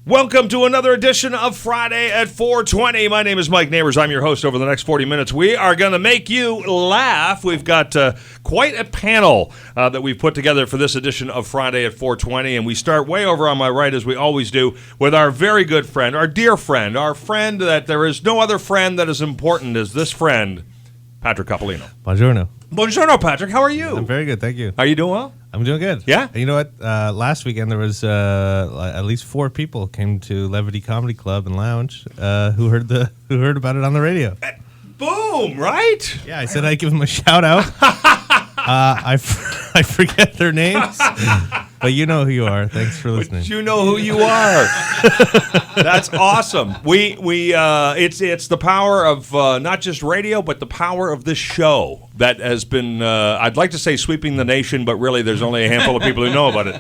Welcome to another edition of Friday at 420. My name is Mike Nabuurs. I'm your host over the next 40 minutes. We are going to make you laugh. We've got quite a panel that we've put together for this edition of Friday at 420. And we start way over on my right, as we always do, with our very good friend, our dear friend, our friend that there is no other friend that is important as this friend, Patrick Coppolino. Buongiorno. Buongiorno, Patrick. How are you? I'm very good, thank you. Are you doing well? I'm doing good. Yeah? You know what? Last weekend there was at least 4 people came to Levity Comedy Club and Lounge who heard about it on the radio. Boom! Right? Yeah, I said I'd give them a shout out. I forget their names, but you know who you are. Thanks for listening. But you know who you are. That's awesome. It's the power of not just radio, but the power of this show that has been, I'd like to say sweeping the nation, but really there's only a handful of people who know about it.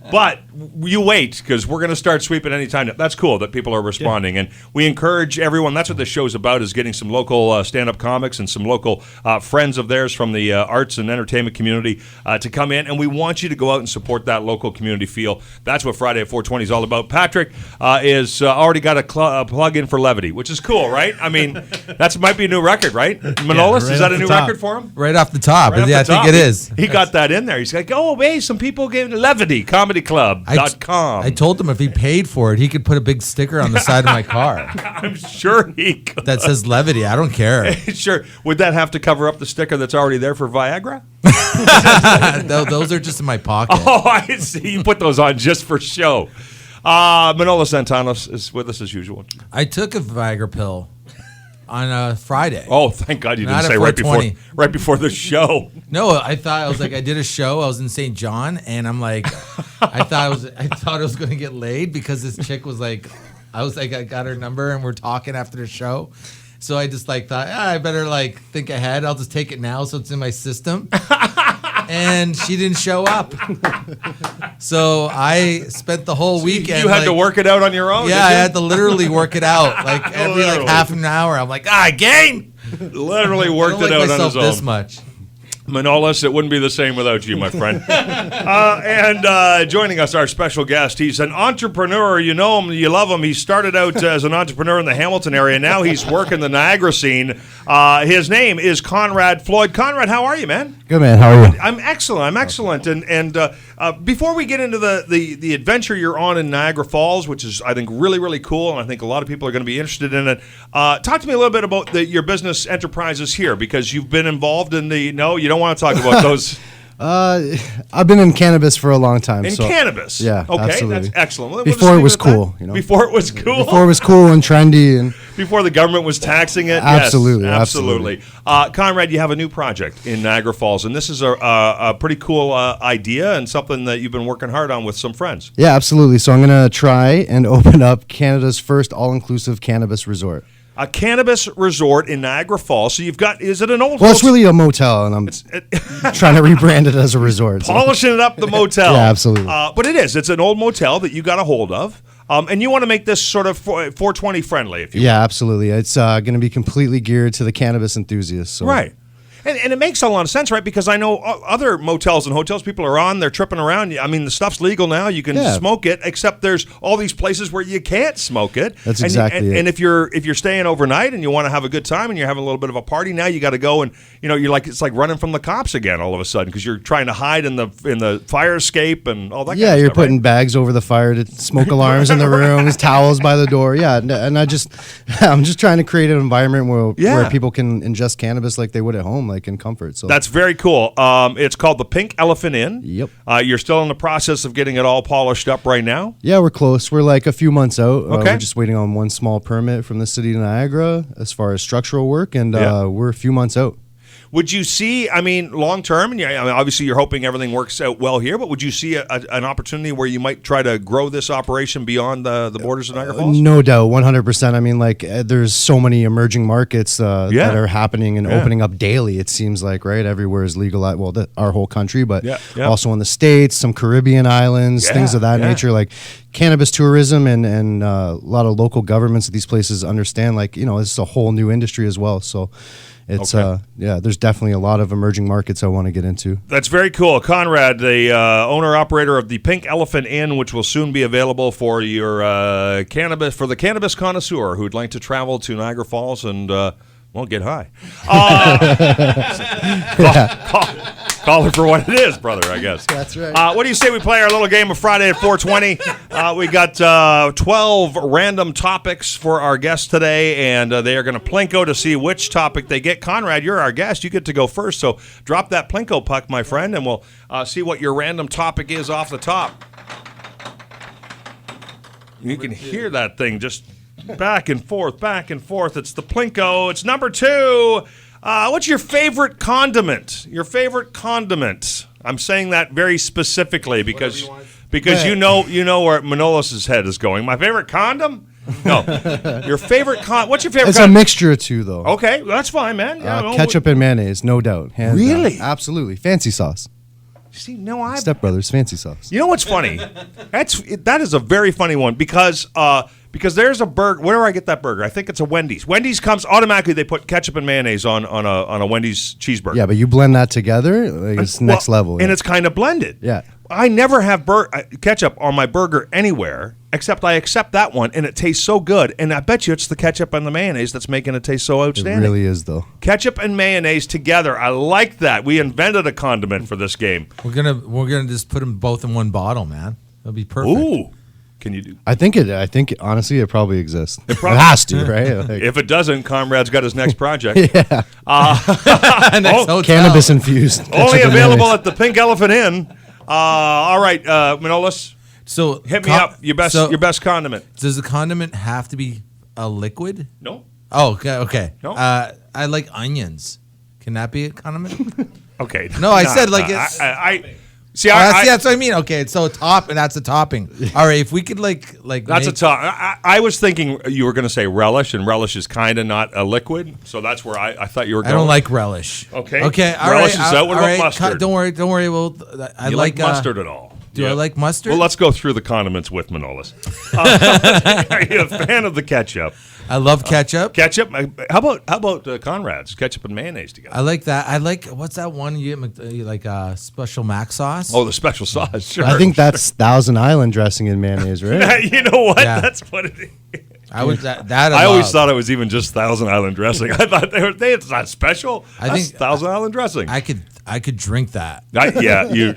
But you wait, because we're going to start sweeping anytime. That's cool that people are responding. Yeah. And we encourage everyone, that's what this show's about, is getting some local stand-up comics and some local friends of theirs from the arts and entertainment community to come in. And we want you to go out and support that local community feel. That's what Friday at 420 is all about. Patrick is already got a plug in for Levity, which is cool, right? I mean, that might be a new record, right? Manolis, right, is that a new record for him? Right off the top. Right I think it is. He got that in there. He's like, oh, hey, some people gave LevityComedyClub.com. I told him if he paid for it, he could put a big sticker on the side of my car I'm sure he could. that says Levity. I don't care. Sure. Would that have to cover up the sticker that's already there for Viagra? Those are just in my pocket. Oh, I see. You put those on just for show. Manolis Zontanos is with us as usual. I took a Viagra pill on Friday. Oh, thank God you didn't Not say at right before the show. No, I did a show. I was in St. John, and I'm like, I thought it was going to get laid because this chick was like, I got her number, and we're talking after the show. So I just thought, I better think ahead. I'll just take it now so it's in my system. And she didn't show up. So I spent the whole weekend. You had to work it out on your own? Yeah, I had to literally work it out. Every half an hour, I'm like, again? Literally worked it out on his own. This much. Manolis, it wouldn't be the same without you, my friend. And joining us, our special guest. He's an entrepreneur. You know him, you love him. He started out as an entrepreneur in the Hamilton area. Now he's working the Niagara scene. His name is Conrad Floyd. Conrad, how are you, man? Good, man. How are you? I'm excellent. And before we get into the adventure you're on in Niagara Falls, which is, I think, really, really cool, and I think a lot of people are going to be interested in it, talk to me a little bit about your business enterprises here, because you've been involved in you don't want to talk about those. I've been in cannabis for a long time. Cannabis? Yeah, okay, absolutely. That's excellent. Before it was cool, you know. Before it was cool? Before it was cool and trendy. And before the government was taxing it? Absolutely, yes, absolutely. Conrad, you have a new project in Niagara Falls, and this is a pretty cool idea and something that you've been working hard on with some friends. Yeah, absolutely. So I'm going to try and open up Canada's first all-inclusive cannabis resort. A cannabis resort in Niagara Falls. So you've got, is it an old Well, it's really a motel, and I'm trying to rebrand it as a resort. Polishing it up the motel. Yeah, absolutely. But it is. It's an old motel that you got a hold of. And you want to make this sort of 420 friendly, if you will. Yeah, absolutely. It's going to be completely geared to the cannabis enthusiasts. So. Right. And it makes a lot of sense, right? Because I know other motels and hotels, people are on, they're tripping around. I mean, the stuff's legal now. You can smoke it, except there's all these places where you can't smoke it. That's exactly it. And if you're staying overnight and you want to have a good time and you're having a little bit of a party, now you got to go and, it's like running from the cops again all of a sudden, because you're trying to hide in the fire escape and all that kind of stuff. Yeah, you're putting bags over the fire to smoke alarms in the rooms, towels by the door. Yeah, and I'm just trying to create an environment where people can ingest cannabis like they would at home, like in comfort. So that's very cool. It's called the Pink Elephant Inn. Yep. You're still in the process of getting it all polished up right now? Yeah, we're close. We're like a few months out. Okay. We're just waiting on one small permit from the city of Niagara as far as structural work, and we're a few months out. Would you see, long term, and obviously you're hoping everything works out well here, but would you see an opportunity where you might try to grow this operation beyond the borders of Niagara Falls? No doubt, 100%. There's so many emerging markets that are happening and opening up daily, it seems like, right? Everywhere is legalized, our whole country, but also in the States, some Caribbean islands, things of that nature. cannabis tourism and a lot of local governments of these places understand, like, this is a whole new industry as well. So it's there's definitely a lot of emerging markets I want to get into. That's very cool. Conrad, the owner-operator of the Pink Elephant Inn, which will soon be available for your the cannabis connoisseur who'd like to travel to Niagara Falls and won't get high. Call it for what it is, brother, I guess. That's right. What do you say we play our little game of Friday at 4:20? We got 12 random topics for our guests today, and they are going to Plinko to see which topic they get. Conrad, you're our guest. You get to go first, so drop that Plinko puck, my friend, and we'll see what your random topic is off the top. You can hear that thing just back and forth, back and forth. It's the Plinko. It's number 2. What's your favorite condiment? Your favorite condiment. I'm saying that very specifically because you know where Manolis' head is going. My favorite condom? No. Your favorite what's your favorite It's condiment? a mixture of two, though. Okay, that's fine, man. Yeah, Ketchup and mayonnaise, no doubt. Hands Really? down. Absolutely. Fancy sauce. See, no, I. Step Brothers, fancy sauce. You know what's funny? That is a very funny one because there's a burger. Where do I get that burger? I think it's a Wendy's. Wendy's comes automatically. They put ketchup and mayonnaise on a Wendy's cheeseburger. Yeah, but you blend that together, like, it's next level. And it's kind of blended. Yeah. I never have ketchup on my burger anywhere except I accept that one, and it tastes so good. And I bet you it's the ketchup and the mayonnaise that's making it taste so outstanding. It really is, though. Ketchup and mayonnaise together. I like that. We invented a condiment for this game. We're gonna just put them both in one bottle, man. That'll be perfect. Ooh. Can you do? I think honestly it probably exists. It has to, right? Like, If it doesn't, Conrad's got his next project. yeah. Cannabis Cannabis infused. Only available at the Pink Elephant Inn. All right, Manolis, So hit me up. Your best condiment. Does the condiment have to be a liquid? No. Oh, okay. No. I like onions. Can that be a condiment? Okay. No, I said like it's. See, that's what I mean. Okay, so and that's a topping. All right, if we could like that's a top. I was thinking you were going to say relish, and relish is kind of not a liquid, so that's where I thought you were going. I don't like relish. Okay. All relish right. is out. What about mustard? Don't worry. Well, I you like mustard at all? Do I like mustard? Well, let's go through the condiments with Manolis. Are you a fan of the ketchup? I love ketchup. Ketchup. How about Conrad's ketchup and mayonnaise together? I like that. I like what's that one you like special mac sauce? Oh, the special sauce. Sure. I think that's Thousand Island dressing in mayonnaise, right? You know what? Yeah. That's what it is. I always thought it was even just Thousand Island dressing. I thought it's not special. I That's think Thousand Island dressing. I could drink that.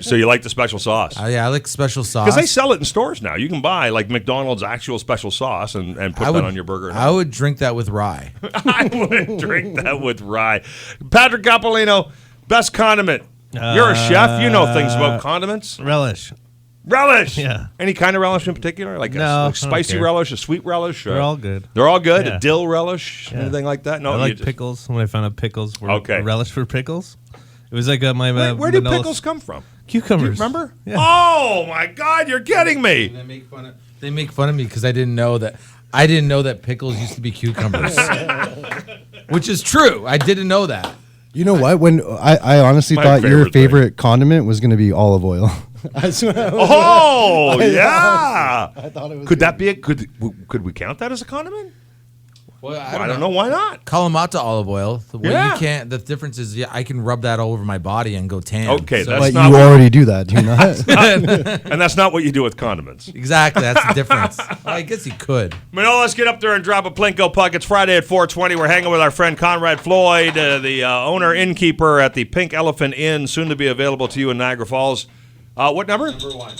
So you like the special sauce? Yeah, I like special sauce Because they sell it in stores now. You can buy like McDonald's actual special sauce and put that on your burger. I would drink that with rye. I would drink that with rye. Patrick Coppolino, best condiment. You're a chef. You know things about condiments. Relish. Relish. Yeah. Any kind of relish in particular? Like No, a spicy I don't care. relish, a sweet relish? They're all good. They're all good? Yeah. A dill relish? Yeah. Anything like that? No, I like pickles. When I found out pickles were Okay. a relish for pickles, it was like my Where do Manolis- pickles come from? Cucumbers. Do you remember? Yeah. Oh my God, you're kidding me! They make fun of me because I didn't know that pickles used to be cucumbers, which is true. I didn't know that. You know what? When I honestly My thought your favorite thing. favorite condiment was going to be olive oil. I swear. Oh yeah! I thought it was. Could that be could we count that as a condiment? Well, I don't know. Why not? Kalamata olive oil. Well, Yeah. you can't. The difference is, I can rub that all over my body and go tan. Okay, So- that's But not you what- already do that, do you not? And that's not what you do with condiments. exactly. That's the difference. Well, I guess you could. Manolis, let's get up there and drop a Plinko puck. It's Friday at 4:20. We're hanging with our friend Conrad Floyd, the owner innkeeper at the Pink Elephant Inn, soon to be available to you in Niagara Falls. What number? Number one.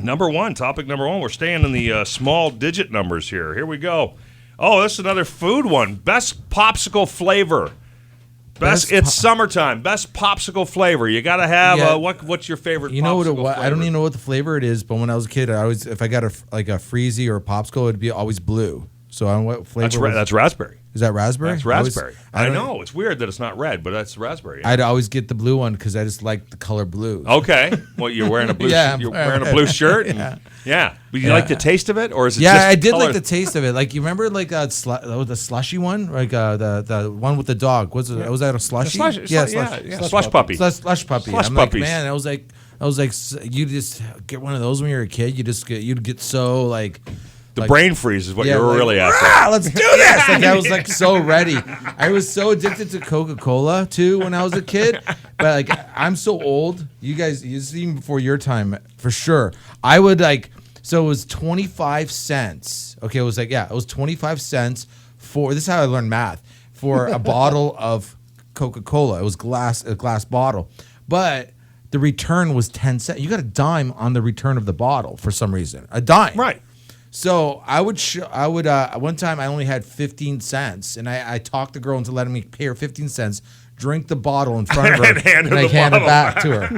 Number one. Topic number one. We're staying in the small digit numbers here. Here we go. Oh, this is another food one. Best popsicle flavor. It's summertime. Best popsicle flavor. You got to have Yeah. what's your favorite? You know what? popsicle I don't flavor? even know what the flavor it is, but when I was a kid, if I got a freezy or a popsicle, it'd be always blue. So I don't know what flavor. That's raspberry. Is that raspberry? That's raspberry. I don't know. It's weird that it's not red, but that's raspberry. I'd always get the blue one because I just like the color blue. Okay. Well, you're wearing a blue. Yeah, You're wearing a blue shirt. Yeah. But you like the taste of it, or is it? Yeah, just I did color? like the taste of it. Like you remember, like the slushy one, like the one with the dog. Was that a slushy? Slush puppy. Slush puppy. Slush I'm like, puppies. man, I was like, I was like, you just get one of those when you're a kid. You'd get so like. The brain freeze is what you were like, really after. Let's do this! Like I was like so ready. I was so addicted to Coca-Cola too when I was a kid. But like I'm so old. You guys, even before your time for sure. I would like. So it was 25 cents. Okay, it was 25 cents for. This is how I learned math for a bottle of Coca-Cola. It was a glass bottle, but the return was 10 cents. You got a dime on the return of the bottle for some reason. A dime, Right. So I would one time I only had 15 cents, and I talked the girl into letting me pay her 15 cents, drink the bottle in front of her, and I hand it back to her.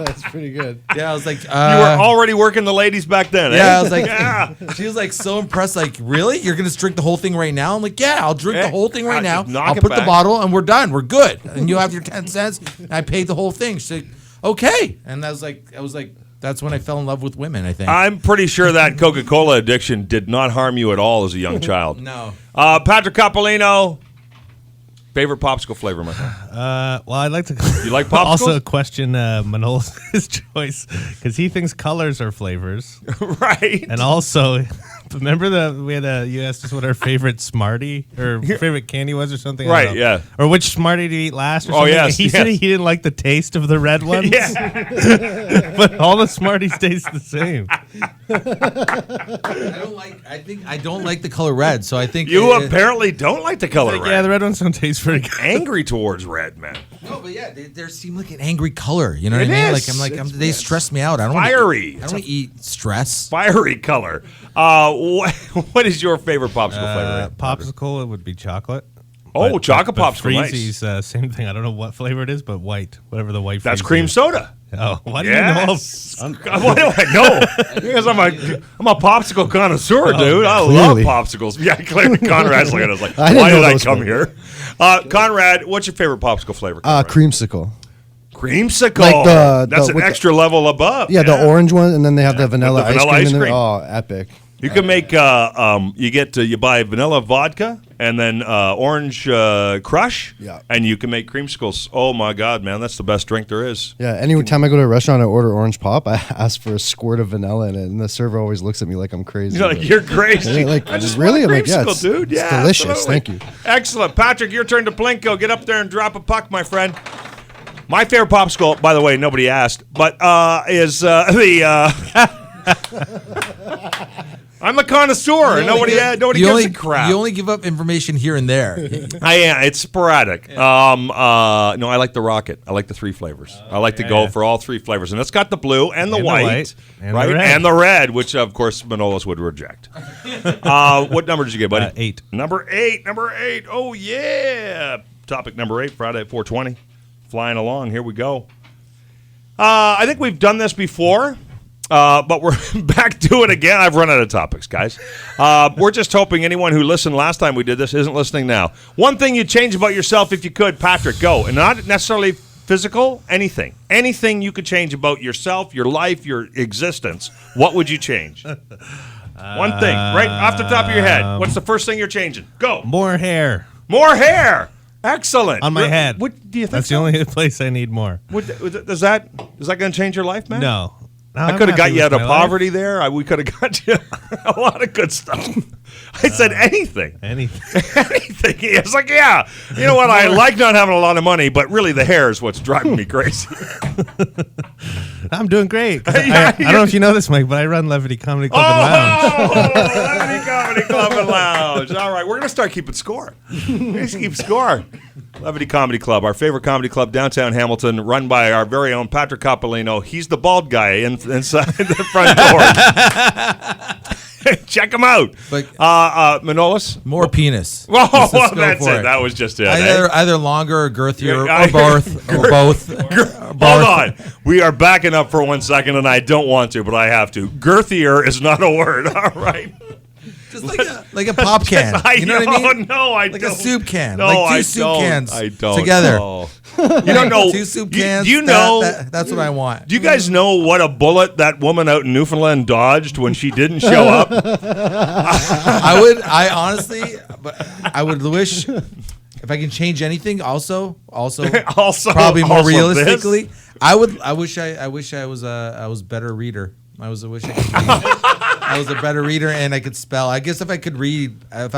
That's pretty good. Yeah, I was like, You were already working the ladies back then. yeah, eh? I was like, she was like so impressed. Like, really? You're gonna just drink the whole thing right now? I'm like, yeah, I'll drink the whole thing right now. Just knock I'll it put the back. bottle, and we're done. We're good. And you have your 10 cents. And I paid the whole thing. She's like, okay. And I was like, that's when I fell in love with women. I think. I'm pretty sure that Coca-Cola addiction did not harm you at all as a young child. No. Patrick Coppolino, favorite popsicle flavor, my friend? Well, I'd like to You like popsicles? also question Manolis' choice because he thinks colors are flavors. Right. And also, remember you asked us what our favorite Smartie or favorite candy was or something? I don't Right, know. yeah. Or which Smartie to eat last or Oh, something. yes, He said yes. he didn't like the taste of the red ones. Yeah. But all the Smarties taste the same. I don't like the color red. So I think You apparently don't like the color red. Yeah, the red ones don't taste very good. Angry towards red, man. No, but yeah, they seem like an angry color. You know what It I mean? is. They stress me out. I don't Fiery. I don't want to eat stress. Fiery color. What is your favorite popsicle flavor? Popsicle, it would be chocolate. Oh, chocolate popsicle, nice. Freezy's same thing. I don't know what flavor it is, but white. Whatever the white. That's Freezy cream is. soda. Oh, why do you know? Yes. Why do I know? Because I'm a popsicle connoisseur, dude. I Clearly. love popsicles. Yeah, clearly Conrad's looking at us like, I didn't why know did I those come flavors. here? Conrad, what's your favorite popsicle flavor? Conrad? Creamsicle. Creamsicle. Like That's with an extra level above. Yeah, the orange one, and then they have the vanilla, With the vanilla ice ice cream. cream. Oh, epic. You can make you buy vanilla vodka and then orange crush, Yeah. and you can make creamsicles. Oh my God, man, that's the best drink there is. Yeah, anytime I go to a restaurant, I order orange pop. I ask for a squirt of vanilla in it, and the server always looks at me like I'm crazy. You're like, but- you're crazy. Yeah, like, I just really? want a I'm like, yeah, creamsicle, it's- dude. it's Yeah, delicious. absolutely. Thank you. Excellent, Patrick. Your turn to Plinko. Get up there and drop a puck, my friend. My favorite popsicle, by the way, nobody asked, but is the. I'm a connoisseur. Nobody gives a crap. You only give up information here and there. I am. It's sporadic. No, I like the rocket. I like the three flavors. I like to go for all three flavors, and it's got the blue and the And the white, white, and right, the red. and the red, which of course Manolis would reject. What number did you get, buddy? 8. Number 8. Oh yeah. Topic number 8. Friday at 4:20. Flying along. Here we go. I think we've done this before. But we're back to it again. I've run out of topics, guys. We're just hoping anyone who listened last time we did this isn't listening now. One thing you'd change about yourself if you could, Patrick, go. And not necessarily physical, anything. Anything you could change about yourself, your life, your existence. What would you change? One thing, right off the top of your head. What's the first thing you're changing? Go. More hair More hair. Excellent. on my head. What do you think? That's the only place I need more. Is that going to change your life, man? No. I could have got you out of poverty there. We could have got you a lot of good stuff. I said anything. Anything. Anything. It's like, yeah, you know what? I like not having a lot of money, but really the hair is what's driving me crazy. I'm doing great. I don't know if you know this, Mike, but I run Levity Comedy Club and Lounge. Levity Comedy Club and Lounge. All right, we're going to start keeping score. Let's keep score. Levity Comedy Club, our favorite comedy club downtown Hamilton, run by our very own Patrick Coppolino. He's the bald guy inside the front door. Check him out. Like- Manolis? More penis. Oh, Let's go that's for it. That was just it. Either longer or girthier Yeah, or both. Or both. Hold on. We are backing up for 1 second, and I don't want to, but I have to. Girthier is not a word, all right? Just like a pop can. You know what I mean? No, I Like don't. a soup can. No, like two I soup don't. cans I don't. together. Oh. You don't know. Two soup cans. Do you know? That's what I want. Do you guys know what a bullet that woman out in Newfoundland dodged when she didn't show up? I honestly, but I would wish if I can change anything. Also, probably more also realistically, I wish I was a better reader. I wish I could read. I was a better reader and I could spell. I guess if I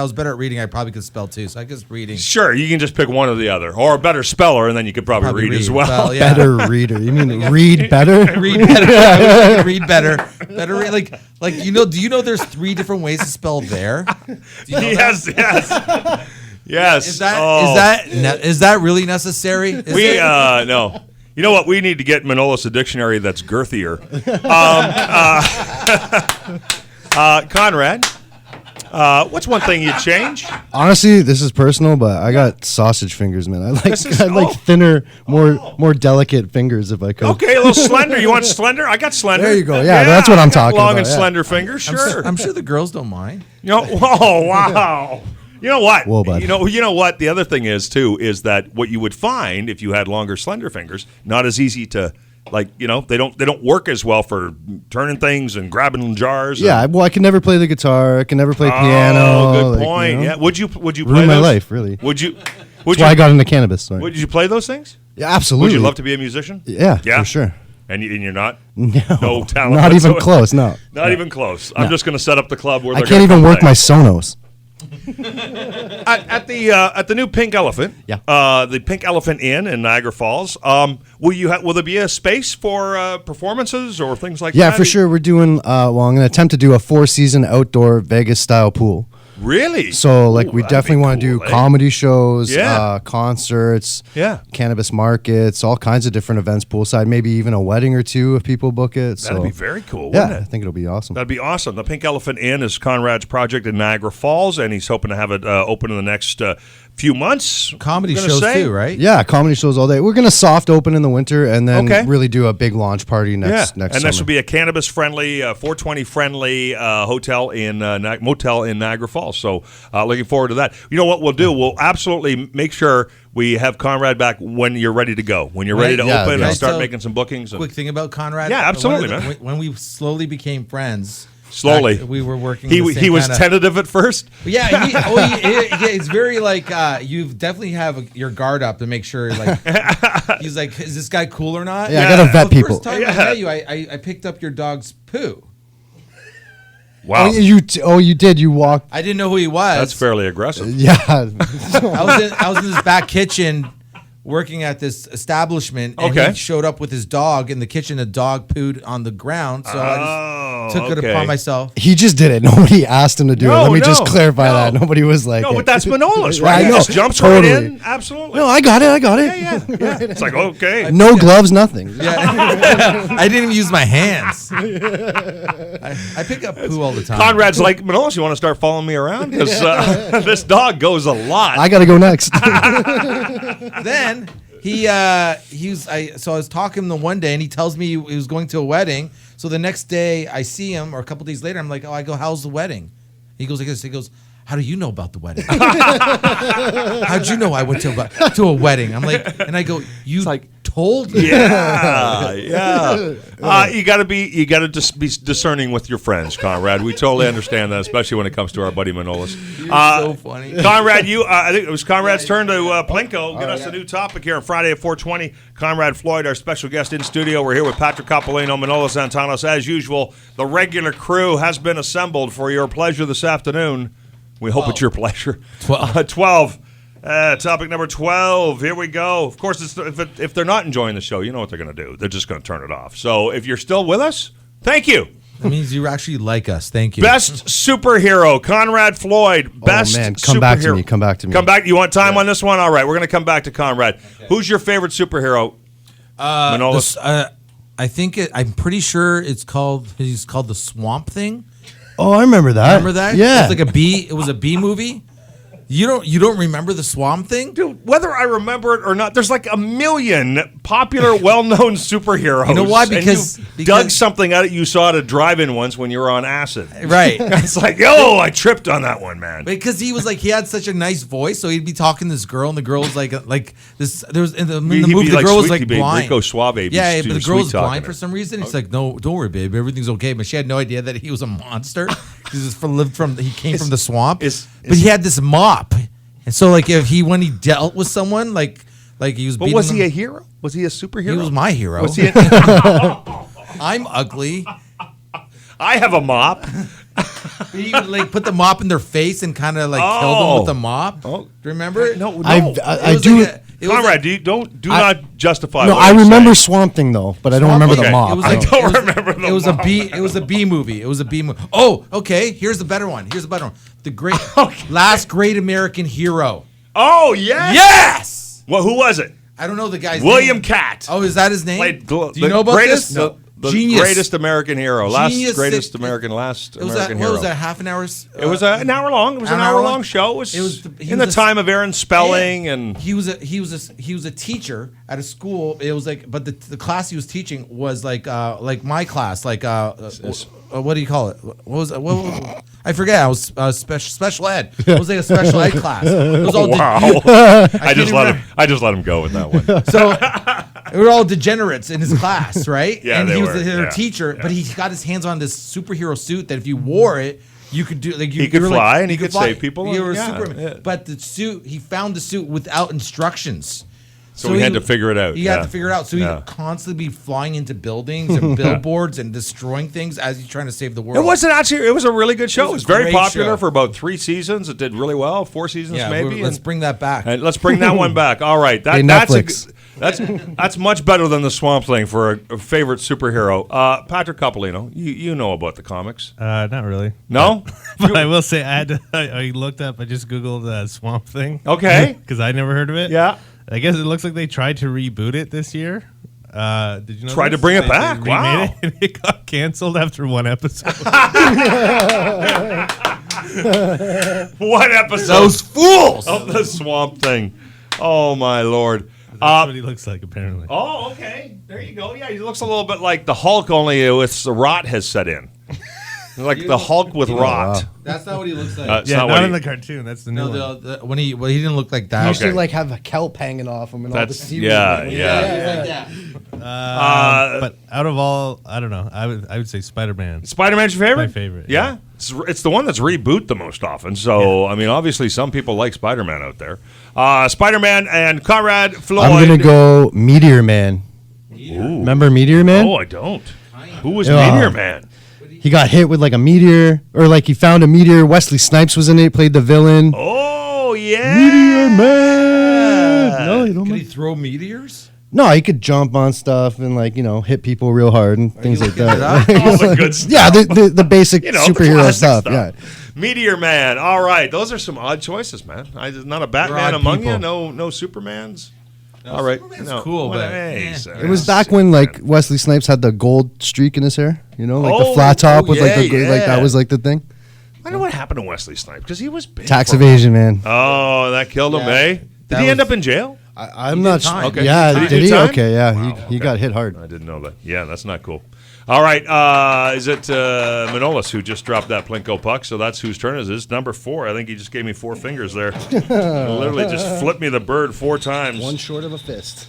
was better at reading, I probably could spell too. So I guess reading. Sure, you can just pick one or the other, or a better speller, and then you could probably read as well. Yeah. Better reader. You mean read better? Read better. I wish I could read better. Better read, like you know. Do you know there's 3 different ways to spell there? Do you know Yes. Yes. Is that really necessary? No. You know what? We need to get Manolis a dictionary that's girthier. Conrad, what's one thing you'd change? Honestly, this is personal, but I got sausage fingers, man. I like thinner, more delicate fingers if I could. Okay, a little slender. You want slender? I got slender. There you go. Yeah, that's what I'm talking long about. and slender fingers. Sure. I'm sure the girls don't mind. Oh wow. You know what? Whoa, bud. You know what? The other thing is too is that what you would find if you had longer, slender fingers, not as easy to they don't work as well for turning things and grabbing jars. Yeah, well, I can never play the guitar. I can never play piano. Oh, good point. Yeah, would you play ruin my those? life, really. That's why I got into cannabis. Sorry. Would you play those things? Yeah, absolutely. Would you love to be a musician? Yeah, for sure. And you're not? No talent. Not even close. No, not even close. I'm just going to set up the club where I can't even work my Sonos. At the new Pink Elephant, the Pink Elephant Inn in Niagara Falls. Will there be a space for performances or things like that? Yeah, for sure. We're doing. I'm going to attempt to do a 4-season outdoor Vegas style pool. Really? So, we definitely want to do comedy shows, Yeah. concerts, Yeah. cannabis markets, all kinds of different events poolside. Maybe even a wedding or two if people book it. That'd be very cool. Yeah, Wouldn't it? I think it'll be awesome. That'd be awesome. The Pink Elephant Inn is Conrad's project in Niagara Falls, and he's hoping to have it open in the next few months. Comedy I'm gonna shows say. too, right? Yeah, comedy shows all day. We're going to soft open in the winter and then Okay. really do a big launch party next And summer. this will be a cannabis-friendly, 420-friendly motel in Niagara Falls. So looking forward to that. You know what we'll do? We'll absolutely make sure we have Conrad back when you're ready to go, when you're ready to open yeah. and start So, making some bookings. Quick thing about Conrad. Yeah, absolutely, man. When we slowly became friends. Slowly. We were working. He the same he was kinda- tentative at first. Yeah, it's very you definitely have your guard up to make sure. He's like, is this guy cool or not? Yeah, I gotta vet people. First time I met you, I picked up your dog's poo. Wow. You did. You walked. I didn't know who he was. That's fairly aggressive. Yeah. I was in this back kitchen working at this establishment, and Okay. he showed up with his dog in the kitchen. A dog pooed on the ground, so I just took it upon myself. He just did it. Nobody asked him to do it. Let me just clarify that. Nobody was like, No, but that's Manolis, Yeah, right? I He know. just jumps Totally. right in. Absolutely. No, I got it. Yeah. It's like, okay. No gloves, nothing. Yeah. I didn't even use my hands. I pick up poo all the time. Conrad's like, Manolis, you want to start following me around? Because this dog goes a lot. I got to go next. Then I was talking to him one day, and he tells me he was going to a wedding. So the next day I see him, or a couple days later, I'm like, I go, how's the wedding? He goes like this. He goes, how do you know about the wedding? How'd you know I went to a wedding? I'm like, and I go, you told me. Yeah. You got to just be discerning with your friends, Conrad. We totally understand that, especially when it comes to our buddy Manolis. You're so funny. Conrad, I think it was Conrad's turn to Plinko. Get us a new topic here on Friday at 4:20. Conrad Floyd, our special guest in studio. We're here with Patrick Coppolino, Manolis Zontanos. As usual, the regular crew has been assembled for your pleasure this afternoon. We hope it's your pleasure. 12. Topic number 12. Here we go. Of course, if they're not enjoying the show, you know what they're going to do. They're just going to turn it off. So if you're still with us, thank you. That means you actually like us. Thank you. Best superhero, Conrad Floyd. Best man, superhero. come back to me. Come back. You want time on this one? All right, we're going to come back to Conrad. Okay. Who's your favorite superhero? Manolis? I'm pretty sure he's called the Swamp Thing. Oh, I remember that. Remember that? Yeah. It was a B movie. You don't remember the Swamp Thing? Dude, whether I remember it or not, there's like a million popular, well-known superheroes. You know why? Because dug something out you saw at a drive-in once when you were on acid. Right. It's like, I tripped on that one, man. Because he had such a nice voice, so he'd be talking to this girl, and the girl was like this. There was in the movie, the girl was like blind. Rico Suave. Yeah, but the girl was blind for some reason. It's like, no, don't worry, babe, everything's okay. But she had no idea that he was a monster. He came from the swamp. But he had this mop, and so when he dealt with someone, like Like he was. But beating was he them. a hero? Was he a superhero? He was my hero. Was he I'm ugly. I have a mop. He would like put the mop in their face and kind of like kill them with the mop. Oh. Remember? No. I do. Conrad, do not justify. No, what I you're remember saying. Swamp Thing though, but I don't remember the mop. It was I like, don't remember the It was mop. It was a B movie. It was a B movie. Oh, okay. Here's the better one. The great last great American hero. Oh yes. Yes. Well, who was it? I don't know the guy's William name. Catt. Oh, is that his name? Played Do you know about greatest, this? No. The Genius. greatest American hero. Genius. Last It American was hero. was that? Half an hour? It was an hour long. It was an hour long show. It was in the time of Aaron Spelling and he was a teacher at a school. It was like, but the class he was teaching was like my class, like what do you call it? What was I forget. I was special ed. It was like a special ed class. It was all wow. I just let him go with that one. So we were all degenerates in his class, right? Yeah, and they he was were. their Yeah. teacher, Yeah. but he got his hands on this superhero suit that if you wore it, you could do like He could you were fly like, and he could save people You and- were yeah, Superman, yeah. but the suit he found the suit without instructions. So he had to figure it out. He had to figure it out. So Yeah. he'd constantly be flying into buildings and billboards and destroying things as he's trying to save the world. It wasn't actually. It was a really good show. It was very great popular show. for about 3 seasons. It did really well. 4 seasons Yeah, maybe. let's and- bring that back. And let's bring that one back. All right, Hey, that's Netflix. that's much better than the Swamp Thing for a favorite superhero. Patrick Coppolino, you know about the comics? Not really. No, But I will say I looked up. I just googled Swamp Thing. Okay. Because I never heard of it. Yeah. I guess it looks like they tried to reboot it this year. Did you know? Tried to this? bring it They back. remade Wow. it, and it got canceled after one episode. One episode Those fools. of the Swamp Thing. Oh my lord. That's what he looks like, apparently. Oh, okay. There you go. Yeah, he looks a little bit like the Hulk, only with the rot has set in. Like the Hulk with rot. That's not what he looks like. It's Yeah, not not what in he- the cartoon. That's the new one. no, when he didn't look like that. He used to Okay. like have a kelp hanging off him and all the That's seaweed. yeah. But out of all, I don't know. I would say Spider-Man. Spider-Man's your favorite? My favorite, Yeah. yeah. It's the one that's reboot the most often. So, I mean, obviously some people like Spider-Man out there. Spider-Man and Conrad Floyd. I'm gonna go Meteor Man. Remember Meteor Man? Oh, I don't. Who was Yeah. Meteor Man? He got hit with like a meteor, or like he found a meteor. Wesley Snipes was in it, played the villain. Oh, yeah. Meteor Man. No, you don't. Could he Mind? throw meteors? No, he could jump on stuff and like hit people real hard and things like looking it that. up? All the good stuff. Yeah, the basic The superhero classic stuff. Yeah. Meteor Man. All right. Those are some odd choices, man. Not a Batman odd among you? people. No Supermans? All right. Superman's cool, but, hey, eh. It was back when like Wesley Snipes had the gold streak in his hair, like Oh, the flat top oh, with like yeah, like that yeah. was like the thing. I wonder what happened to Wesley Snipes because he was big. Tax for- evasion, man. Oh, that killed him, Yeah. eh? Did That he end was- up in jail? I'm not sure. time. Okay. Yeah, Did he did do he? time? Okay, yeah, Wow, he okay. got hit hard. I didn't know that. Yeah, that's not cool. All right. Is it Manolis who just dropped that Plinko puck? So that's whose turn is it? It's number 4. I think he just gave me 4 fingers there. Literally just flipped me the bird 4 times. One short of a fist.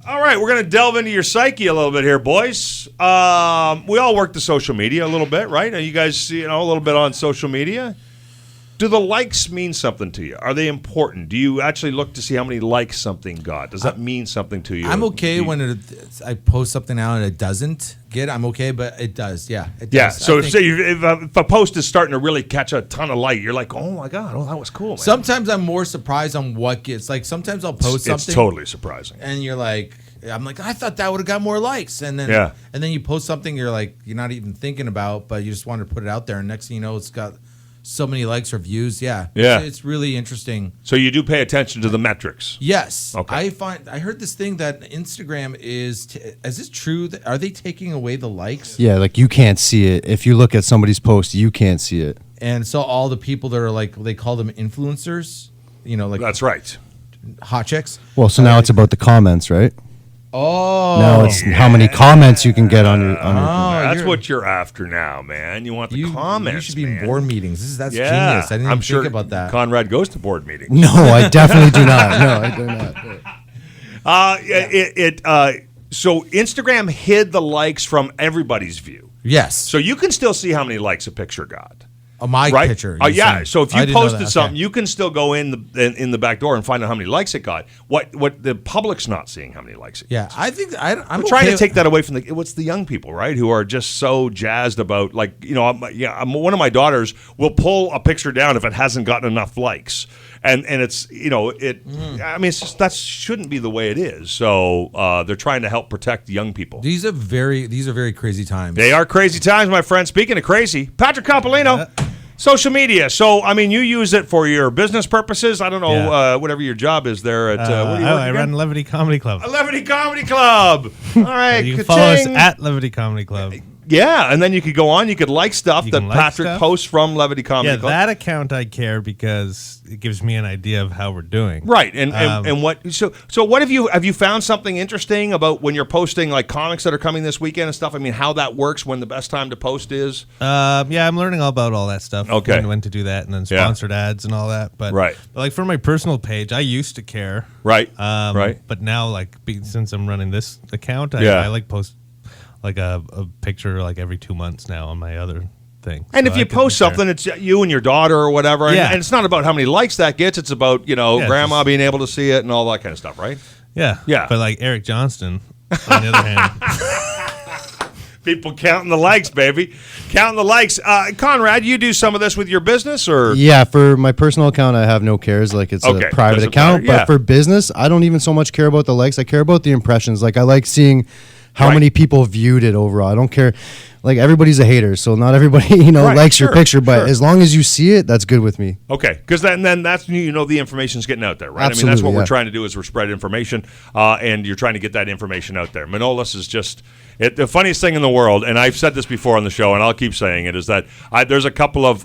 All right, we're going to delve into your psyche a little bit here, boys. We all work the social media a little bit, right? Are you guys, a little bit on social media? Do the likes mean something to you? Are they important? Do you actually look to see how many likes something got? Does that mean something to you? I'm okay when I post something out and it doesn't get. I'm okay, but it does. Yeah, it does. Yeah, so I if, think- if a post is starting to really catch a ton of light, you're like, oh my God, that was cool, man. sometimes I'm more surprised on what gets. Like sometimes I'll post something. It's totally surprising. And you're like, I'm like, I thought that would have got more likes, and then Yeah. and then you post something you're like, you're not even thinking about, but you just want to put it out there, and next thing you know, it's got so many likes or views. Yeah, Yeah. it's really interesting. So you do pay attention to the metrics. Yes, Okay. I heard this thing that Instagram is this true? Are they taking away the likes? Yeah, like you can't see it. If you look at somebody's post, you can't see it. And so all the people that are like, they call them influencers, like That's right. hot chicks. Well, so now it's about the comments, right? Oh, Now it's how many comments you can get on your. That's you're- what you're after now, man. You want the you comments. You should be man. in board meetings. That's Yeah, genius. I didn't I'm even sure think about that. Conrad goes to board meetings. No, I definitely do not. No, I do not. So Instagram hid the likes from everybody's view. Yes. So you can still see how many likes a picture got. my right? picture. Yeah. saying. So if I you didn't know posted that. something, Okay. you can still go in the back door and find out how many likes it got. What the public's not seeing how many likes it. Yeah, I think I'm We're trying okay to take that away from the young people, right? Who are just so jazzed about, like, one of my daughters will pull a picture down if it hasn't gotten enough likes, and it's I mean, it's just, that shouldn't be the way it is. So they're trying to help protect young people. These are very crazy times. They are crazy times, my friend. Speaking of crazy, Patrick Coppolino. Social media. So, I mean, you use it for your business purposes. I don't know, whatever your job is there at. Where do you work I run Levity Comedy Club. A Levity Comedy Club. All right. You can follow us at Levity Comedy Club. Yeah, and then you could go on. You could like stuff that Patrick posts from Levity Comedy Club. That account I care because it gives me an idea of how we're doing. Right, and what? So what have you found something interesting about when you're posting like comics that are coming this weekend and stuff? I mean, how that works, when the best time to post is? Yeah, I'm learning all about all that stuff. Okay, when to do that, and then sponsored ads and all that. But right, but like for my personal page, I used to care. Right, right. But now, like since I'm running this account, I like post like a picture like every 2 months now on my other thing. And if you post something, it's you and your daughter or whatever, and it's not about how many likes that gets. It's about grandma being able to see it and all that kind of stuff, right? Yeah. But like Eric Johnston, on the other hand, people counting the likes, baby, counting the likes. Conrad, you do some of this with your business, or? Yeah, for my personal account, I have no cares. Like it's a private account, but for business, I don't even so much care about the likes. I care about the impressions. Like I like seeing how many people viewed it overall. I don't care. Like everybody's a hater, so not everybody likes your picture. But as long as you see it, that's good with me. Okay, because then that's the information's getting out there, right? Absolutely, I mean, that's what we're trying to do is we're spread information, and you're trying to get that information out there. Manolis is just the funniest thing in the world, and I've said this before on the show, and I'll keep saying it, is that there's a couple of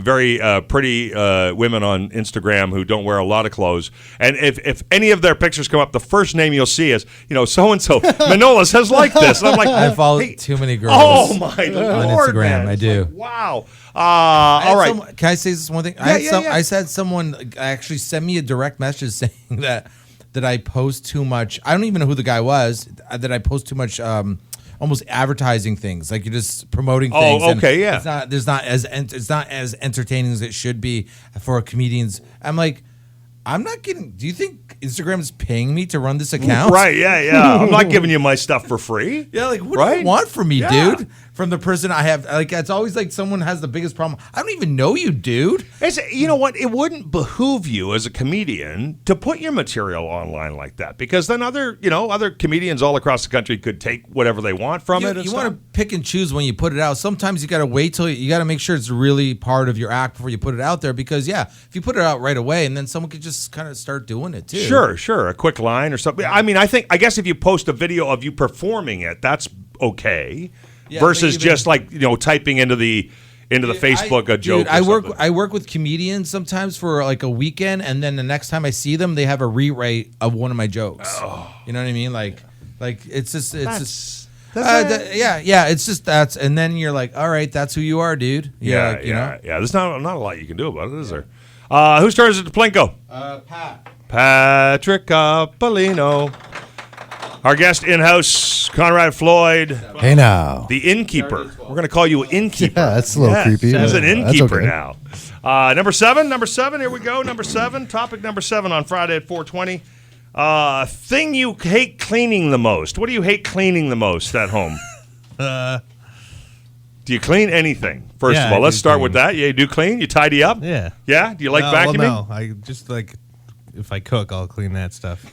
very pretty women on Instagram who don't wear a lot of clothes, and if any of their pictures come up, the first name you'll see is so and so. Manolis has liked this, and I'm like, I follow too many girls. Oh my Lord, on Instagram, man. I do. Like, wow. All right. Can I say this one thing? I said someone actually sent me a direct message saying that I post too much. I don't even know who the guy was. That I post too much, almost advertising things. Like you're just promoting things. Oh, okay, yeah. It's not as entertaining as it should be for comedians. I'm like, I'm not getting. Do you think Instagram is paying me to run this account? Right, yeah. I'm not giving you my stuff for free. Yeah, like what do you want from me, dude? From the person I have, like it's always like someone has the biggest problem. I don't even know you, dude. You know what? It wouldn't behoove you as a comedian to put your material online like that, because then other comedians all across the country could take whatever they want from it. You want to pick and choose when you put it out. Sometimes you got to wait till you got to make sure it's really part of your act before you put it out there, because if you put it out right away, and then someone could just kind of start doing it too. Sure, a quick line or something. I mean, I guess if you post a video of you performing it, that's okay. Versus just like typing into the Facebook a joke. Dude, I work with comedians sometimes for like a weekend, and then the next time I see them, they have a rewrite of one of my jokes. Oh. You know what I mean? Like it's just it's just that's, and then you're like, all right, that's who you are, dude. Yeah. There's not a lot you can do about it, is there? Whose turn is it to Plinko? Patrick Coppolino. Our guest in-house, Conrad Floyd. Hey now. The innkeeper. We're going to call you innkeeper. Yeah, that's a little creepy. He's an innkeeper okay. now. Number seven, here we go. Number 7, topic number 7 on Friday at 4:20. Thing you hate cleaning the most. What do you hate cleaning the most at home? Do you clean anything? First of all, let's start with that. Yeah, you do clean? You tidy up? Yeah. Yeah? Do you like vacuuming? Well, no. I just like, if I cook, I'll clean that stuff.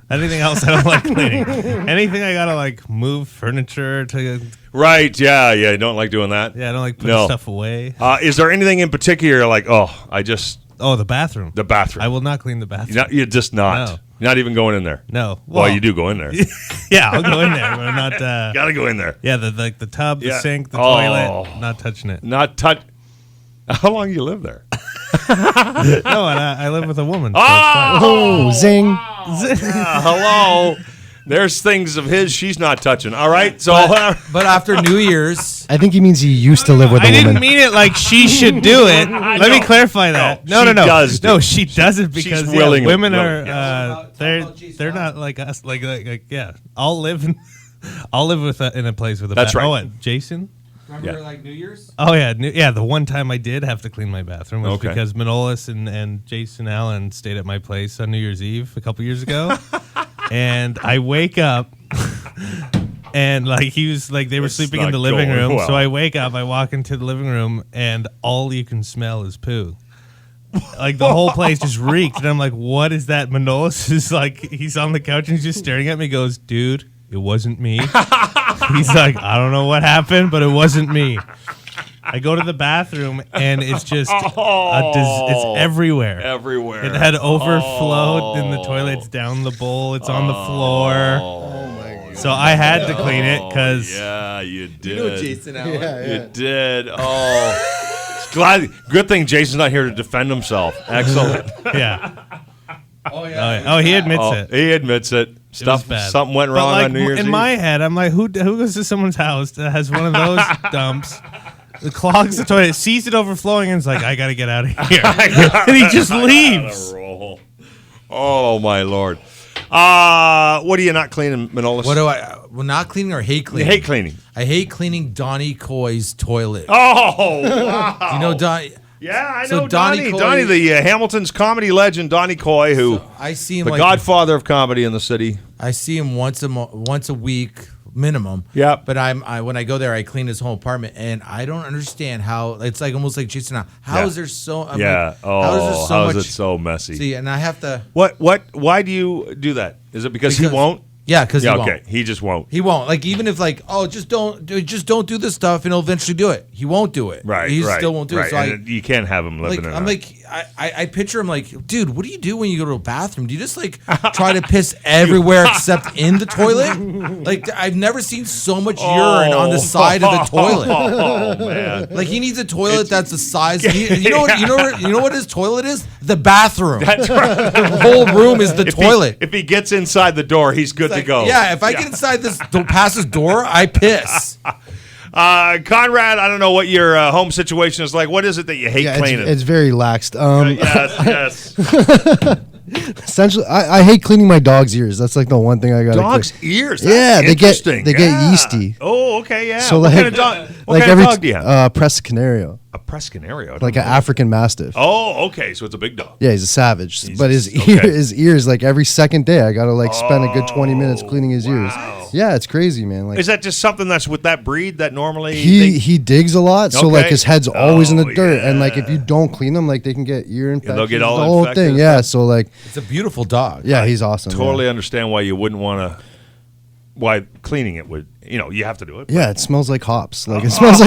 Anything else I don't like cleaning. Anything I gotta like move furniture to. Right, yeah, you don't like doing that? Yeah, I don't like putting stuff away. Is there anything in particular you're like, the bathroom. The bathroom. I will not clean the bathroom. You're just not. No. You're not even going in there. No. Well, you do go in there. Yeah, I'll go in there, but I'm not. Gotta go in there. Yeah, the tub, the sink, the toilet. Not touching it. Not touch. How long do you live there? No, I live with a woman. So zing. Hello. There's things of his she's not touching. All right. So, but after New Year's, I think he means he used to live with a woman. I didn't mean it like she should do it. Let me clarify that. No. No, she does it because women are they're not like us. Like I'll live in a place with a. That's right. Jason. Remember, like New Year's? Oh yeah, the one time I did have to clean my bathroom was Okay. because Manolis and Jason Allen stayed at my place on New Year's Eve a couple years ago, and I wake up, and like he was like they were sleeping in the living room, so I wake up, I walk into the living room, and all you can smell is poo. Like the whole place just reeked, and I'm like, "What is that?" Manolis is like, he's on the couch and he's just staring at me. He goes, "Dude, it wasn't me." He's like, "I don't know what happened, but it wasn't me." I go to the bathroom and it's just it's everywhere. Everywhere. It had overflowed in the toilets, down the bowl. It's on the floor. Oh my god. So I had to clean it because Yeah, you did. You know Jason Allen. You did. Oh, glad. Good thing Jason's not here to defend himself. Excellent. yeah. Oh yeah. Oh, he admits Oh, it. he admits it. Stuff. bad. Something went But wrong like, on New Year's in Eve. my head, I'm like, who goes to someone's house that has one of those dumps, clogs the toilet, sees it overflowing, and is like, I got to get out of here. And he just leaves. Roll. Oh my lord. What are you not cleaning, Manolis? What do I? Well, not cleaning or hate You cleaning. hate cleaning. I hate cleaning Donnie Coy's toilet. Oh, wow. You know Donnie. Yeah, I So know Donnie Donnie. Coy- Donnie, the Hamilton's comedy legend, Donnie Coy, who I see him the like godfather of comedy in the city. I see him once a week minimum. Yep. But when I go there, I clean his whole apartment, and I don't understand how it's like almost like Jason. How Yeah. is there so? I'm Yeah. Like, how is there so how much? is it so messy? See, and I have to. What? Why do you do that? Is it because he won't? Yeah, because Yeah. he Okay. won't. He just won't. He won't. Like even if like, oh, just don't do this stuff, and he'll eventually do it. He won't do it. Right. He right, still won't do right. it. So And you can't have him living like in. I'm like I picture him like, dude, what do you do when you go to a bathroom? Do you just like try to piss everywhere except in the toilet? Like I've never seen so much urine on the side of the toilet. Oh man. Like he needs a toilet that's the size. You know what his toilet is? The bathroom. That's right. The whole room is the toilet. If he gets inside the door, he's good to Like, go. yeah, if I get inside this past this door, I piss. Conrad, I don't know what your home situation is like. What is it that you hate Yeah, cleaning? it's very laxed. Yes, yes. Essentially, I hate cleaning my dog's ears. That's like the one thing I got. Dog's ears. That's Yeah, they interesting. get yeasty. Oh, okay, yeah. So what like, kind of dog? What like kind every of dog do you have? Press Canario, A Press Canario. like an African Mastiff. Oh, okay. So it's a big dog. Yeah, he's a savage. Jesus, But okay. his ears, like every second day, I gotta like spend a good 20 minutes cleaning his ears. wow. Yeah, it's crazy, man. Like Is that just something that's with that breed that normally he digs a lot, so like Okay. his head's always in the Oh, dirt, and like if yeah. you don't clean them, like they can get ear infections. they'll get all the whole infected thing. and Yeah, so like It's a beautiful dog. yeah, he's awesome. totally understand why you wouldn't want to. Why cleaning it would, you have to do it. Yeah, it smells like hops. Like it smells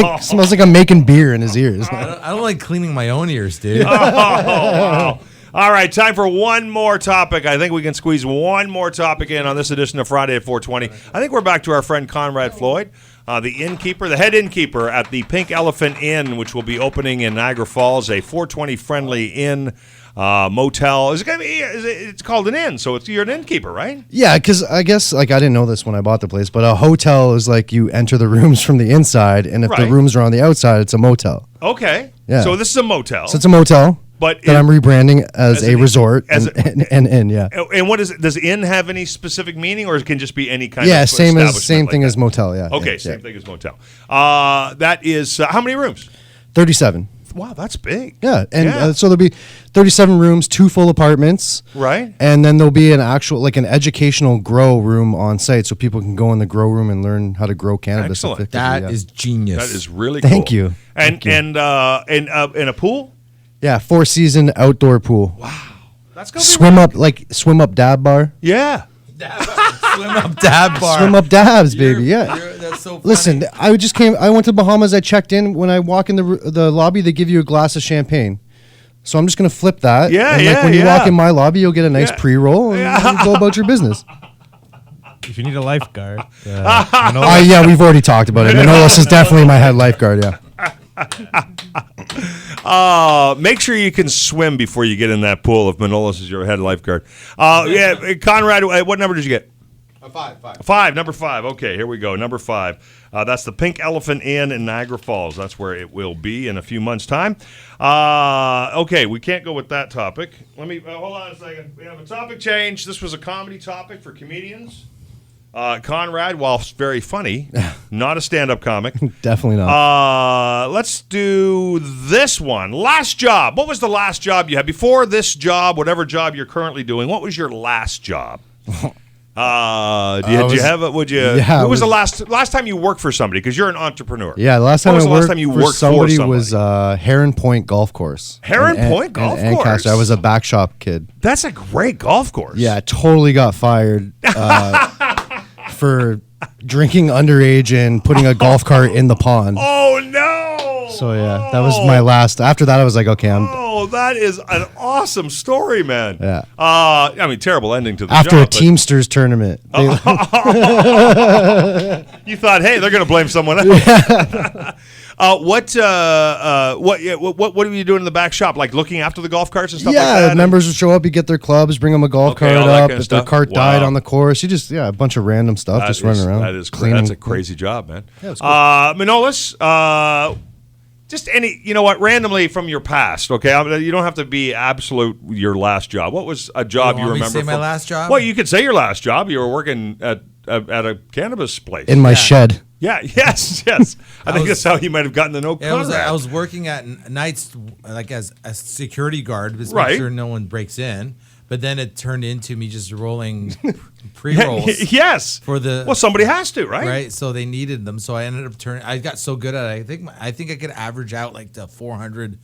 like I'm making beer in his ears. I don't like cleaning my own ears, dude. Oh, wow. All right, time for one more topic. I think we can squeeze one more topic in on this edition of Friday at 420. I think we're back to our friend Conrad Floyd, the head innkeeper at the Pink Elephant Inn, which will be opening in Niagara Falls, a 420 friendly inn. Motel. It's called an inn, so you're an innkeeper, right? Yeah, because I guess like I didn't know this when I bought the place, but a hotel is like you enter the rooms from the inside, and if the Right. rooms are on the outside, it's a motel. Okay. Yeah. So this is a motel. So it's a motel, But that I'm rebranding as a an- resort as and inn. Yeah, And what is it? Does inn have any specific meaning, or it can just be any kind yeah, of same establishment thing like as that? motel. Yeah. Okay, yeah, same yeah. thing as motel. That is how many rooms? 37. Wow, that's big. Yeah, and so there'll be 37 rooms, 2 full apartments, Right. and then there'll be an actual like an educational grow room on site, so people can go in the grow room and learn how to grow cannabis. Excellent. effectively, That yeah. is genius. That is really cool. Thank you. And Thank you. and a pool. Yeah, 4-season outdoor pool. Wow, that's gonna Swim up dab bar. Yeah. Swim up dab bar. Swim up dabs, baby. Yeah. That's so funny. Listen, I went to Bahamas. I checked in. When I walk in the lobby, they give you a glass of champagne. So I'm just gonna flip that. Yeah, and yeah, when you yeah. walk in my lobby, you'll get a nice Yeah. pre-roll and you go about your business. If you need a lifeguard, Yeah, we've already talked about it. Manolis is definitely my head lifeguard. Yeah. Make sure you can swim before you get in that pool if Manolis is your head lifeguard. Yeah, Conrad, what number did you get? Number 5. Okay, here we go. Number 5. That's the Pink Elephant Inn in Niagara Falls. That's where it will be in a few months' time. Okay, we can't go with that topic. Let me hold on a second. We have a topic change. This was a comedy topic for comedians. Conrad, while very funny, not a stand-up comic. Definitely not. Let's do this one. Last job. What was the last job you had? Before this job, whatever job you're currently doing, what was your last job? Who was the last time you worked for somebody? Because you're an entrepreneur. Yeah, the last time I worked for somebody was Heron Point Golf Course. Heron Point Golf Course? Ancaster. I was a back shop kid. That's a great golf course. Yeah, I totally got fired for drinking underage and putting a golf cart in the pond. Oh, no! So, yeah, that was my last. After that, I was like, okay, Oh, that is an awesome story, man. Yeah. I mean, terrible ending to the after job. After a Teamsters tournament. You thought, hey, they're going to blame someone else. Yeah. What are you doing in the back shop? Like looking after the golf carts and stuff like that? Yeah, members would show up, you get their clubs, bring them a golf cart up. If their cart died on the course, you just, a bunch of random stuff just running around. That is clean. That's a crazy job, man. Yeah, cool. Manolis, just any, randomly from your past, okay? You don't have to be absolute your last job. What was a job you remember? Me to say my last job? Well, you could say your last job. You were working at a cannabis place. In my shed. Yeah, yes. I think that's how you might have gotten to know Conrad. I was working at nights like as a security guard, just make sure no one breaks in. But then it turned into me just rolling pre-rolls. Yes. Well, somebody has to, right? Right. So they needed them. So I ended up I got so good at it. I think I could average out like to 400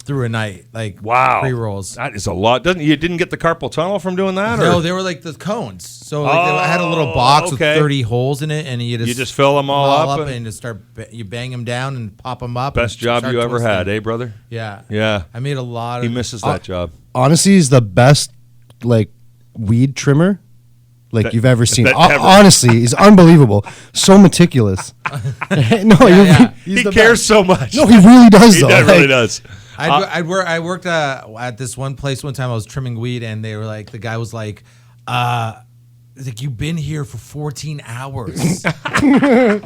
through a night. Like pre-rolls. That is a lot. You didn't get the carpal tunnel from doing that? No, they were like the cones. So I had a little box with 30 holes in it, and you just fill them all up and just you bang them down and pop them up. Best job you ever had, eh, brother? Yeah. I made a lot of. He misses that job. Honestly, he's the best weed trimmer you've ever seen. Honestly, he's unbelievable. So meticulous. He cares so much. No, he really does. He really does. I worked at this one place one time. I was trimming weed, and they were like, the guy was like, you've been here for 14 hours. I'm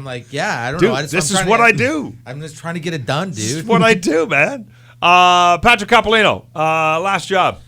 like, yeah, I don't know. This is what I do. I'm just trying to get it done, dude. This is what I do, man. Patrick Coppolino, last job.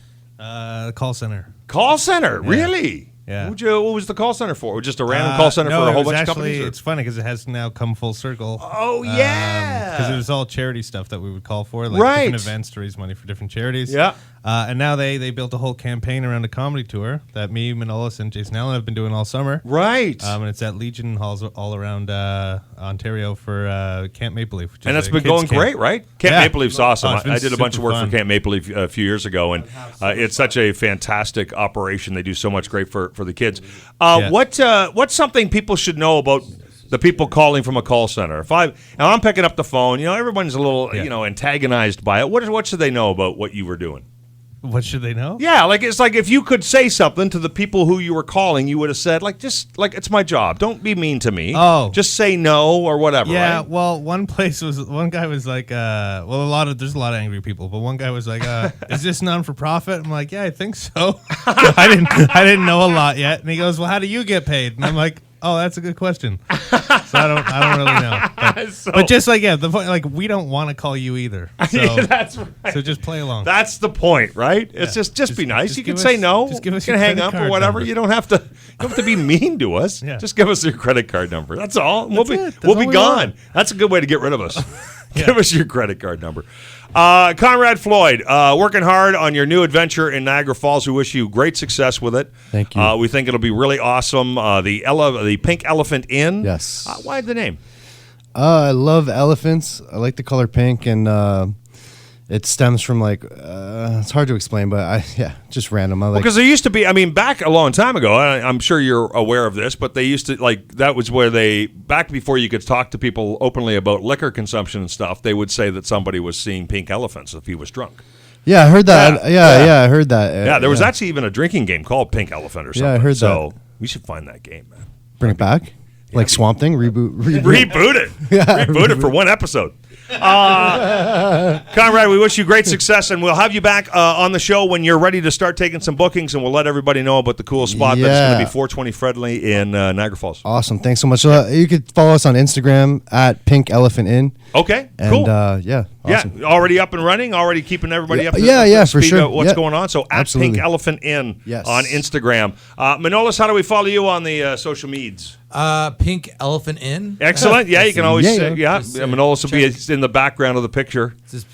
Call center. Call center, really? Yeah. What was the call center for? Just a random call center for a whole bunch of companies? It's funny because it has now come full circle. Oh, yeah. Because it was all charity stuff that we would call for, different events to raise money for different charities. Yeah. And now they built a whole campaign around a comedy tour that me, Manolis, and Jason Allen have been doing all summer. Right. And it's at Legion Halls all around Ontario for Camp Maple Leaf. And it's been going great, right? Camp Maple Leaf's awesome. I did a bunch of work for Camp Maple Leaf a few years ago, and it's such a fantastic operation. They do so much great for the kids. What's something people should know about the people calling from a call center? If I'm picking up the phone, everyone's a little antagonized by it. What should they know about what you were doing? What should they know? Yeah, it's like if you could say something to the people who you were calling, you would have said it's my job. Don't be mean to me. Oh, just say no or whatever. Yeah. Right? Well, one guy was like, there's a lot of angry people, but one guy was like, is this non-for-profit? I'm like, yeah, I think so. I didn't know a lot yet, and he goes, well, how do you get paid? And I'm like, oh, that's a good question. So I don't really know. But just the point, we don't want to call you either. So that's right. So just play along. That's the point, right? It's just be nice. You can say no. Just give us you can hang up or whatever. Number. You don't have to be mean to us. Yeah. Just give us your credit card number. That's all. We'll be gone. Want. That's a good way to get rid of us. Give us your credit card number. Conrad Floyd, working hard on your new adventure in Niagara Falls. We wish you great success with it. Thank you. We think it'll be really awesome. The Pink Elephant Inn. Yes. Why the name? I love elephants. I like the color pink, and it stems from it's hard to explain, but just random. Because there used to be, back a long time ago, I'm sure you're aware of this, but they used to, that was where back before you could talk to people openly about liquor consumption and stuff, they would say that somebody was seeing pink elephants if he was drunk. Yeah, I heard that. Yeah, I heard that. Yeah, there was actually even a drinking game called Pink Elephant or something. Yeah, I heard that. So we should find that game, man. Bring it back? Like Swamp Thing? Reboot it. Yeah, reboot it for one episode. Conrad, we wish you great success, and we'll have you back on the show when you're ready to start taking some bookings, and we'll let everybody know about the cool spot that's going to be 420 Friendly in Niagara Falls. Awesome. Thanks so much. You could follow us on Instagram at Pink Elephant Inn. Okay, and, cool. Yeah, awesome. Yeah, already up and running, already keeping everybody up to for speed sure. What's going on? So at Absolutely. Pink Elephant Inn on Instagram. Manolis, how do we follow you on the social medias? Pink Elephant Inn. Excellent. Yeah, you can always say, Just, Manolis will be in the background of the picture. Just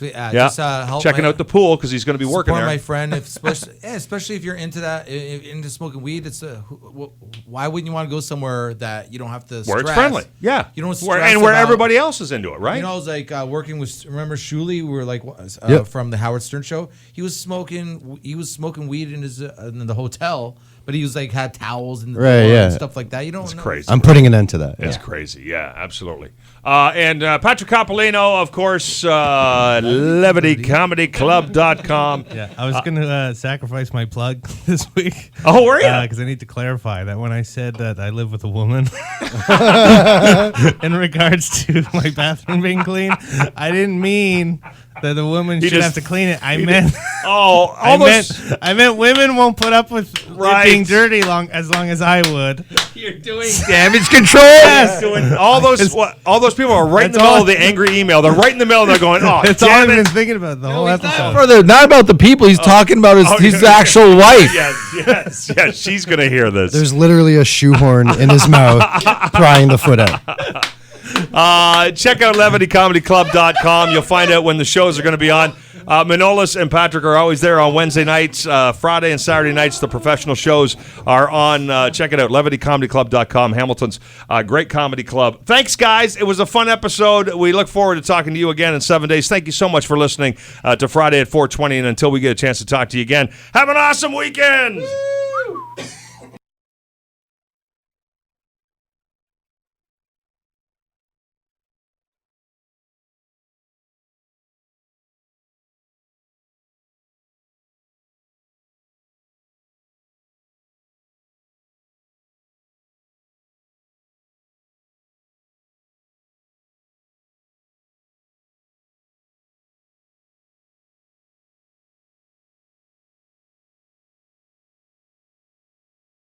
help checking out the pool because he's going to be working there. My friend, especially if you're into that, into smoking weed. It's why wouldn't you want to go somewhere that you don't have to where stress? it's friendly? Yeah, you don't stress where everybody else is into it, right? You know, I was like working with. Remember Shuli? We were like from the Howard Stern show. He was smoking weed in his in the hotel. But he was like had towels and, and stuff like that. You don't know. Crazy. I'm putting an end to that. It's crazy. Yeah, absolutely. And Patrick Coppolino, of course, levitycomedyclub.com. Yeah, I was going to sacrifice my plug this week. Oh, were you? Because I need to clarify that when I said that I live with a woman, in regards to my bathroom being clean, I didn't mean that the woman should have to clean it. I meant women won't put up with it being dirty as long as I would. You're doing damage control. Yes. All those people are right in the middle of the angry email. They're right in the middle and they're going, oh, that's all I've been thinking about the whole episode. Not about the people. He's talking about his actual wife. Yes. She's going to hear this. There's literally a shoehorn in his mouth prying the foot out. Check out levitycomedyclub.com. You'll find out when the shows are going to be on. Manolis and Patrick are always there on Wednesday nights. Friday and Saturday nights, the professional shows are on. Check it out, levitycomedyclub.com, Hamilton's great comedy club. Thanks, guys. It was a fun episode. We look forward to talking to you again in 7 days. Thank you so much for listening to Friday at 420, and until we get a chance to talk to you again, have an awesome weekend.